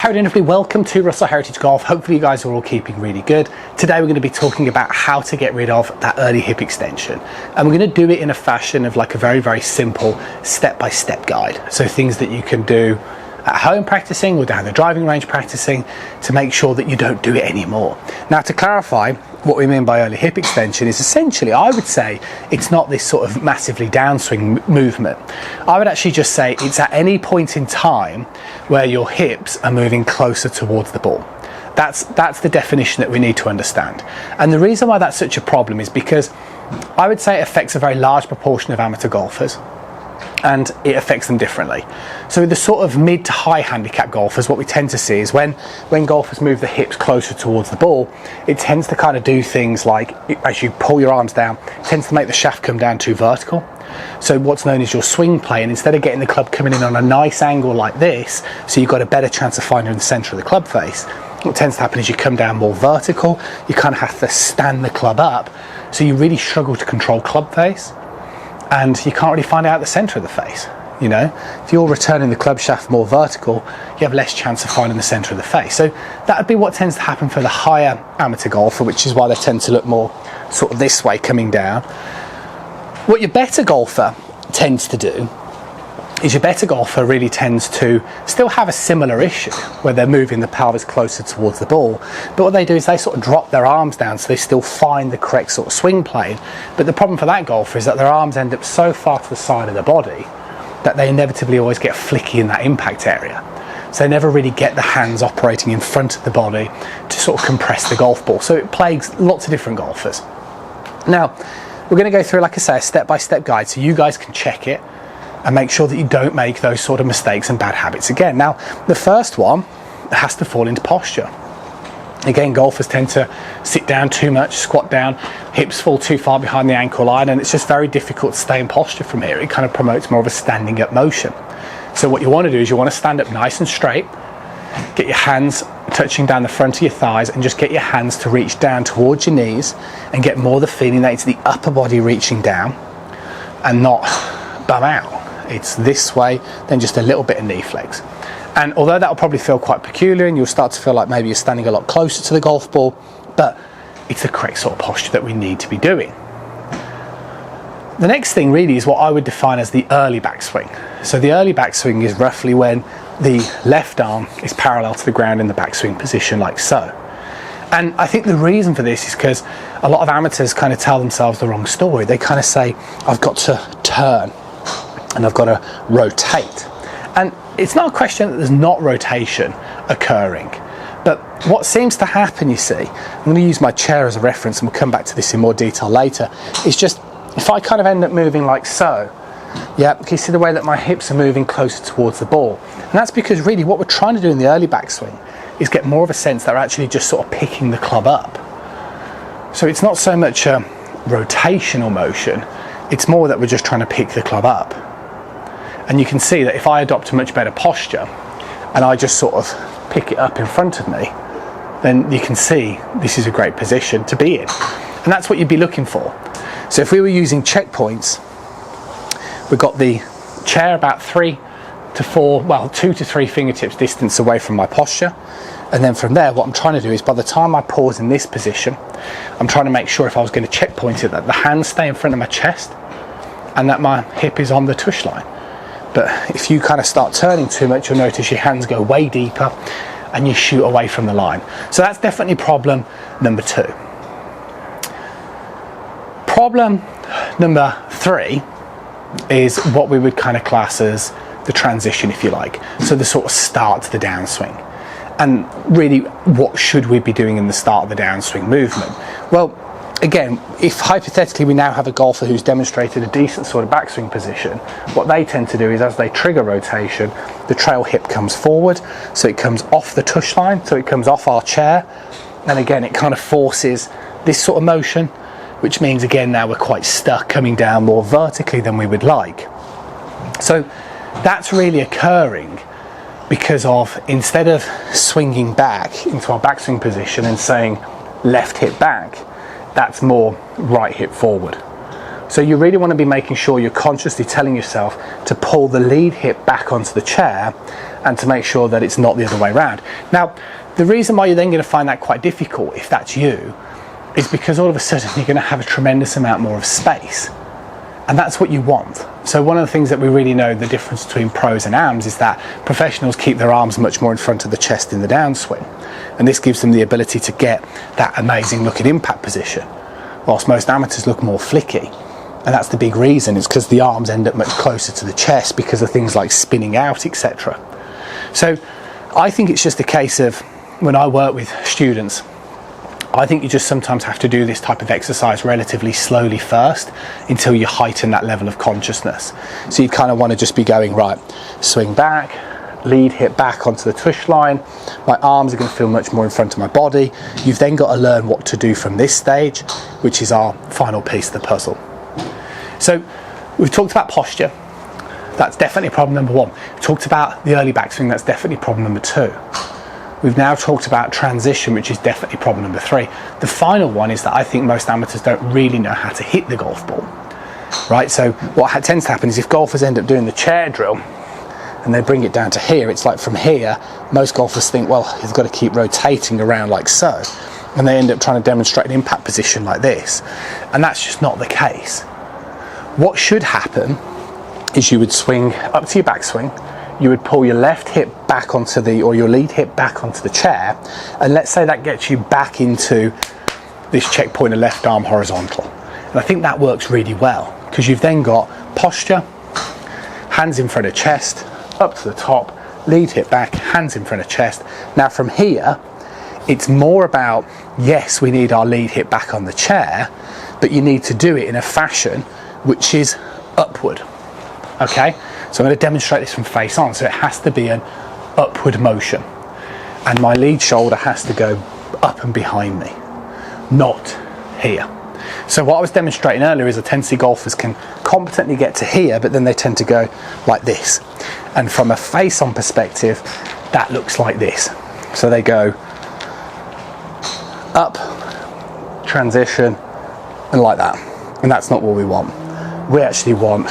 How are you doing, everybody? Welcome to Russell Heritage Golf. Hopefully you guys are all keeping really good. Today we're going to be talking about how to get rid of that early hip extension, and we're going to do it in a fashion of like a very simple step-by-step guide. So things that you can do at home practicing or down the driving range practicing to make sure that you don't do it anymore. Now, to clarify what we mean by early hip extension is essentially, I would say, it's not this sort of massively downswing movement. I would actually just say it's at any point in time where your hips are moving closer towards the ball. That's the definition that we need to understand. And the reason why that's such a problem is because I would say it affects a very large proportion of amateur golfers, and it affects them differently. So the sort of mid to high handicap golfers, what we tend to see is when golfers move the hips closer towards the ball, it tends to kind of do things like, as you pull your arms down, it tends to make the shaft come down too vertical. So what's known as your swing plane, instead of getting the club coming in on a nice angle like this, so you've got a better chance of finding the center of the club face, what tends to happen is you come down more vertical, you kind of have to stand the club up, so you really struggle to control club face, and you can't really find out the center of the face. You know, if you're returning the club shaft more vertical, you have less chance of finding the center of the face. So that would be what tends to happen for the higher amateur golfer, which is why they tend to look more sort of this way coming down. What your better golfer tends to do is your better golfer really tends to still have a similar issue where they're moving the pelvis closer towards the ball, but what they do is they sort of drop their arms down so they still find the correct sort of swing plane. But the problem for that golfer is that their arms end up so far to the side of the body that they inevitably always get flicky in that impact area. So they never really get the hands operating in front of the body to sort of compress the golf ball. So it plagues lots of different golfers. Now, we're going to go through, like I say, a step-by-step guide so you guys can check it and make sure that you don't make those sort of mistakes and bad habits again. Now, the first one has to fall into posture. Again, golfers tend to sit down too much, squat down, hips fall too far behind the ankle line, and it's just very difficult to stay in posture from here. It kind of promotes more of a standing up motion. So what you want to do is you want to stand up nice and straight, get your hands touching down the front of your thighs, and just get your hands to reach down towards your knees and get more of the feeling that it's the upper body reaching down and not bum out. It's this way, then just a little bit of knee flex. And although that'll probably feel quite peculiar and you'll start to feel like maybe you're standing a lot closer to the golf ball, but it's the correct sort of posture that we need to be doing. The next thing really is what I would define as the early backswing. So the early backswing is roughly when the left arm is parallel to the ground in the backswing position, like so. And I think the reason for this is because a lot of amateurs kind of tell themselves the wrong story. They kind of say, I've got to turn and I've got to rotate. And it's not a question that there's not rotation occurring, but what seems to happen, you see, I'm going to use my chair as a reference and we'll come back to this in more detail later, is just if I kind of end up moving like so, yeah, can you see the way that my hips are moving closer towards the ball? And that's because really what we're trying to do in the early backswing is get more of a sense that we're actually just sort of picking the club up. So it's not so much a rotational motion, it's more that we're just trying to pick the club up. And you can see that if I adopt a much better posture and I just sort of pick it up in front of me, then you can see this is a great position to be in. And that's what you'd be looking for. So if we were using checkpoints, we've got the chair about 2 to 3 fingertips distance away from my posture. And then from there, what I'm trying to do is by the time I pause in this position, I'm trying to make sure if I was going to checkpoint it, that the hands stay in front of my chest and that my hip is on the tush line. But if you kind of start turning too much, you'll notice your hands go way deeper and you shoot away from the line. So that's definitely problem number 2. Problem number 3 is what we would kind of class as the transition, if you like. So the sort of start to the downswing. And really, what should we be doing in the start of the downswing movement? Well, again, if hypothetically we now have a golfer who's demonstrated a decent sort of backswing position, what they tend to do is as they trigger rotation, the trail hip comes forward, so it comes off the tush line, so it comes off our chair, and again it kind of forces this sort of motion, which means again now we're quite stuck coming down more vertically than we would like. So that's really occurring because of, instead of swinging back into our backswing position and saying left hip back, that's more right hip forward. So you really want to be making sure you're consciously telling yourself to pull the lead hip back onto the chair and to make sure that it's not the other way around. Now, the reason why you're then going to find that quite difficult, if that's you, is because all of a sudden you're going to have a tremendous amount more of space. And that's what you want. So one of the things that we really know the difference between pros and AMs is that professionals keep their arms much more in front of the chest in the downswing. And this gives them the ability to get that amazing looking impact position, whilst most amateurs look more flicky. And that's the big reason, is because the arms end up much closer to the chest because of things like spinning out, etc. So I think it's just a case of, when I work with students, I think you just sometimes have to do this type of exercise relatively slowly first until you heighten that level of consciousness. So you kind of want to just be going, right, swing back, lead hip back onto the tush line, my arms are going to feel much more in front of my body. You've then got to learn what to do from this stage, which is our final piece of the puzzle. So we've talked about posture, that's definitely problem number one. We talked about the early backswing, that's definitely problem number two. We've now talked about transition, which is definitely problem number three. The final one is that I think most amateurs don't really know how to hit the golf ball, right? So what tends to happen is if golfers end up doing the chair drill and they bring it down to here, it's like from here, most golfers think, well, you've got to keep rotating around like so. And they end up trying to demonstrate an impact position like this. And that's just not the case. What should happen is you would swing up to your backswing, you would pull your left hip back onto or your lead hip back onto the chair, and let's say that gets you back into this checkpoint of left arm horizontal. And I think that works really well, because you've then got posture, hands in front of chest, up to the top, lead hip back, hands in front of chest. Now from here, it's more about, yes, we need our lead hip back on the chair, but you need to do it in a fashion which is upward, okay? So I'm going to demonstrate this from face on. So it has to be an upward motion. And my lead shoulder has to go up and behind me, not here. So what I was demonstrating earlier is I tend to see golfers can competently get to here, but then they tend to go like this. And from a face on perspective, that looks like this. So they go up, transition, and like that. And that's not what we want. We actually want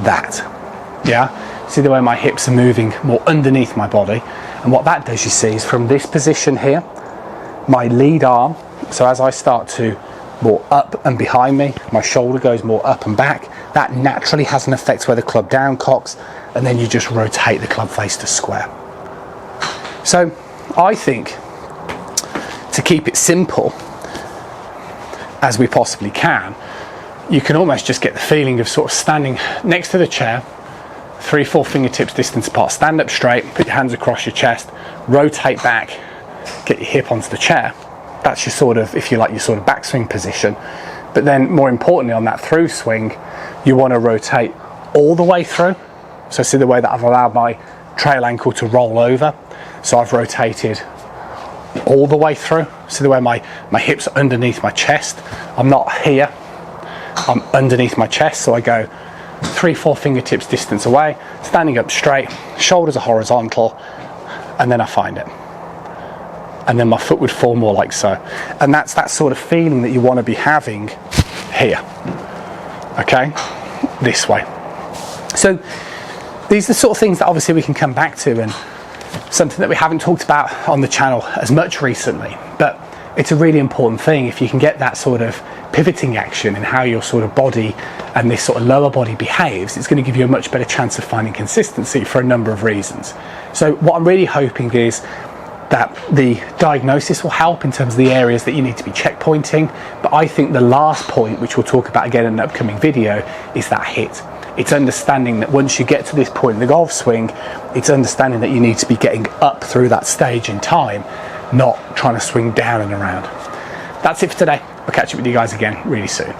that. Yeah, see the way my hips are moving more underneath my body, and what that does, you see, is from this position here, my lead arm, so as I start to more up and behind me, my shoulder goes more up and back, that naturally has an effect where the club down cocks, and then you just rotate the club face to square. So I think, to keep it simple as we possibly can, you can almost just get the feeling of sort of standing next to the chair, 3-4 fingertips distance apart, stand up straight, put your hands across your chest, rotate back, get your hip onto the chair. That's your sort of, if you like, your sort of backswing position. But then more importantly, on that through swing, you want to rotate all the way through. So see the way that I've allowed my trail ankle to roll over. So I've rotated all the way through. See the way my hips are underneath my chest. I'm not here, I'm underneath my chest. So I go 3-4 fingertips distance away, standing up straight, shoulders are horizontal, and then I find it. And then my foot would fall more like so. And that's that sort of feeling that you want to be having here. Okay? This way. So these are the sort of things that obviously we can come back to, and something that we haven't talked about on the channel as much recently, but it's a really important thing. If you can get that sort of pivoting action in how your sort of body and this sort of lower body behaves, it's going to give you a much better chance of finding consistency for a number of reasons. So what I'm really hoping is that the diagnosis will help in terms of the areas that you need to be checkpointing, but I think the last point, which we'll talk about again in an upcoming video, is that hit. It's understanding that once you get to this point in the golf swing, it's understanding that you need to be getting up through that stage in time, not trying to swing down and around. That's it for today. I'll catch up with you guys again really soon.